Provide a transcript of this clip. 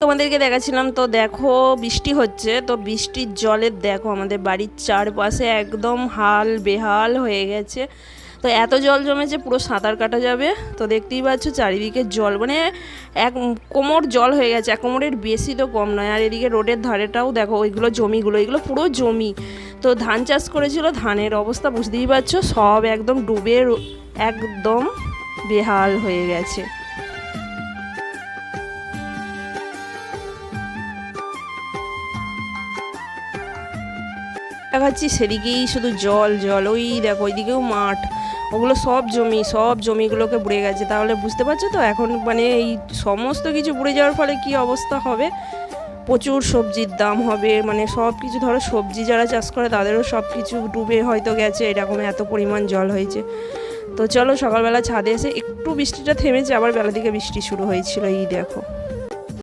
তোমাদেরকে দেখাচ্ছিলাম। তো দেখো বৃষ্টি হচ্ছে, তো বৃষ্টির জলে দেখো আমাদের বাড়ির চারপাশে একদম হাল বেহাল হয়ে গেছে। তো এত জল জমেছে পুরো সাঁতার কাটা যাবে। তো দেখতেই পাচ্ছ চারিদিকে জল, মানে এক কোমর জল হয়ে গেছে, এক কোমরের বেশি তো কম নয়। আর এদিকে রোডের ধারেটাও দেখো, ওইগুলো জমিগুলো, এগুলো পুরো জমি। তো ধান চাষ করেছিল, ধানের অবস্থা বুঝতেই পারছো, সব একদম ডুবে একদম বেহাল হয়ে গেছে। দেখাচ্ছি সেদিকেই শুধু জল জল, ওই দেখো ওইদিকেও মাঠ, ওগুলো সব জমি, সব জমিগুলোকে বুড়ে গেছে। তাহলে বুঝতে পারছো তো এখন মানে এই সমস্ত কিছু বুড়ে যাওয়ার ফলে কি অবস্থা হবে। প্রচুর সবজির দাম হবে, মানে সব কিছু ধরো সবজি যারা চাষ করে তাদেরও সব কিছু ডুবে হয়তো গেছে, এরকম এত পরিমাণ জল হয়েছে। তো চলো সকালবেলা ছাদে এসে একটু বৃষ্টিটা থেমেছে, আবার বেলা দিকে বৃষ্টি শুরু হয়েছিল, এই দেখো।